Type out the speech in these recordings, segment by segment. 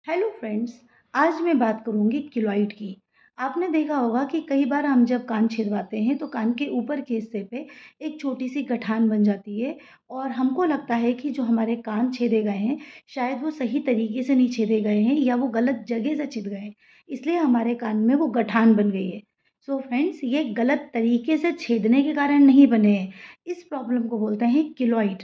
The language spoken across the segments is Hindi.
Hello friends. आज मैं बात करूंगी किलॉइड की। आपने देखा होगा कि कई बार हम जब कान छिदवाते हैं तो कान के ऊपर के हिस्से पे एक छोटी सी गठान बन जाती है और हमको लगता है कि जो हमारे कान छेदे गए हैं शायद वो सही तरीके से नहीं छेदे गए हैं या वो गलत जगह से छिद गए हैं, इसलिए हमारे कान में वो गठान बन गई है। सो फ्रेंड्स, ये गलत तरीके से छेदने के कारण नहीं बने हैं। इस प्रॉब्लम को बोलते हैं किलॉइड।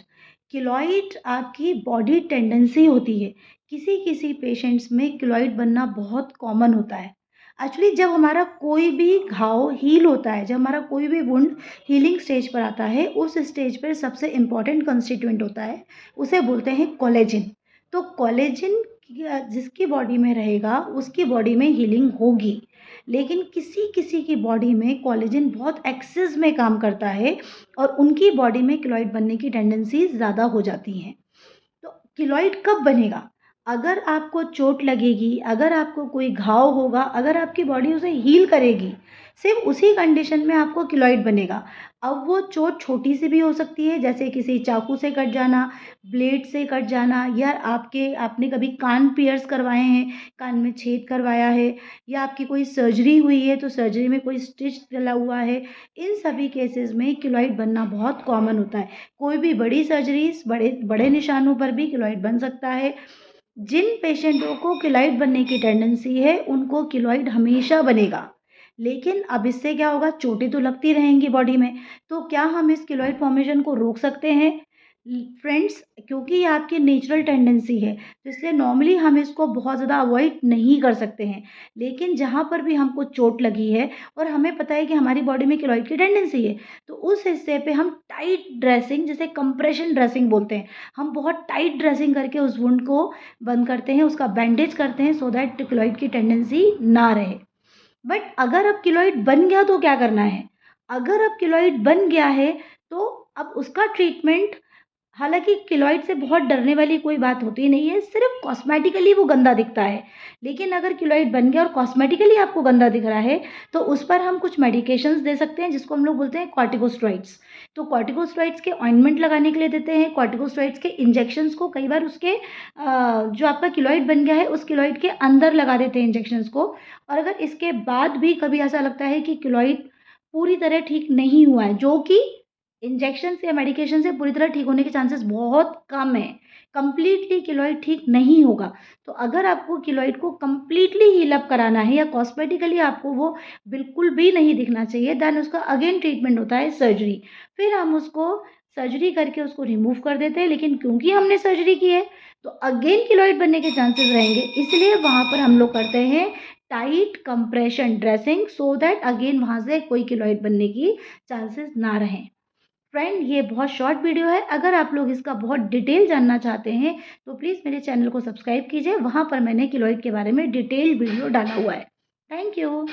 किलॉइड आपकी बॉडी टेंडेंसी होती है। किसी किसी पेशेंट्स में किलॉइड बनना बहुत कॉमन होता है। एक्चुअली जब हमारा कोई भी घाव हील होता है, जब हमारा कोई भी वुंड हीलिंग स्टेज पर आता है, उस स्टेज पर सबसे इम्पॉर्टेंट कंस्टिट्यूएंट होता है, उसे बोलते हैं कोलेजन। तो कोलेजन जिसकी बॉडी में रहेगा उसकी बॉडी में हीलिंग होगी। लेकिन किसी किसी की बॉडी में कोलेजन बहुत एक्सेस में काम करता है और उनकी बॉडी में किलॉइड बनने की टेंडेंसी ज़्यादा हो जाती है। तो किलॉइड कब बनेगा? अगर आपको चोट लगेगी, अगर आपको कोई घाव होगा, अगर आपकी बॉडी उसे हील करेगी, सिर्फ उसी कंडीशन में आपको किलॉइड बनेगा। अब वो चोट छोटी सी भी हो सकती है, जैसे किसी चाकू से कट जाना, ब्लेड से कट जाना, या आपने कभी कान पियर्स करवाए हैं, कान में छेद करवाया है, या आपकी कोई सर्जरी हुई है तो सर्जरी में कोई स्टिच डला हुआ है। इन सभी केसेस में किलॉइड बनना बहुत कॉमन होता है। कोई भी बड़ी सर्जरीज, बड़े बड़े निशानों पर भी किलॉइड बन सकता है। जिन पेशेंटों को किलॉइड बनने की टेंडेंसी है उनको किलॉइड हमेशा बनेगा। लेकिन अब इससे क्या होगा, चोटें तो लगती रहेंगी बॉडी में। तो क्या हम इस किलॉइड फॉर्मेशन को रोक सकते हैं? फ्रेंड्स, क्योंकि ये आपकी नेचुरल टेंडेंसी है तो इसलिए नॉर्मली हम इसको बहुत ज़्यादा अवॉइड नहीं कर सकते हैं। लेकिन जहाँ पर भी हमको चोट लगी है और हमें पता है कि हमारी बॉडी में किलॉइड की टेंडेंसी है, तो उस हिस्से पे हम टाइट ड्रेसिंग, जिसे कंप्रेशन ड्रेसिंग बोलते हैं, हम बहुत टाइट ड्रेसिंग करके उस वुंड को बंद करते हैं, उसका बैंडेज करते हैं, सो दैट किलॉइड की टेंडेंसी ना रहे। बट अगर अब किलॉइड बन गया तो क्या करना है? अगर अब किलॉइड बन गया है तो अब उसका ट्रीटमेंट, हालाँकि किलॉइड से बहुत डरने वाली कोई बात होती नहीं है, सिर्फ़ कॉस्मेटिकली वो गंदा दिखता है। लेकिन अगर किलॉइड बन गया और कॉस्मेटिकली आपको गंदा दिख रहा है, तो उस पर हम कुछ मेडिकेशंस दे सकते हैं जिसको हम लोग बोलते हैं कॉर्टिकोस्टेरॉइड्स। तो कॉर्टिकोस्टेरॉइड्स के ऑइंटमेंट लगाने के लिए देते हैं, कॉर्टिकोस्टेरॉइड्स के इंजेक्शंस को कई बार उसके जो आपका किलॉइड बन गया है उस किलॉइड के अंदर लगा देते हैं इंजेक्शंस को। और अगर इसके बाद भी कभी ऐसा लगता है कि किलॉइड पूरी तरह ठीक नहीं हुआ है, जो कि इंजेक्शन से या मेडिकेशन से पूरी तरह ठीक होने के चांसेस बहुत कम हैं। कंप्लीटली किलॉइड ठीक नहीं होगा। तो अगर आपको किलॉइड को कंप्लीटली हील अप कराना है या कॉस्मेटिकली आपको वो बिल्कुल भी नहीं दिखना चाहिए, देन उसका अगेन ट्रीटमेंट होता है सर्जरी। फिर हम उसको सर्जरी करके उसको रिमूव कर देते हैं, लेकिन क्योंकि हमने सर्जरी की है तो अगेन किलॉइड बनने के चांसेस रहेंगे, इसलिए वहाँ पर हम लोग करते हैं tight compression dressing, so that again वहाँ से कोई किलॉइड बनने की चांसेस ना रहें। फ्रेंड, ये बहुत शॉर्ट वीडियो है। अगर आप लोग इसका बहुत डिटेल जानना चाहते हैं तो प्लीज़ मेरे चैनल को सब्सक्राइब कीजिए। वहाँ पर मैंने किलॉइड के बारे में डिटेल वीडियो डाला हुआ है। Thank you.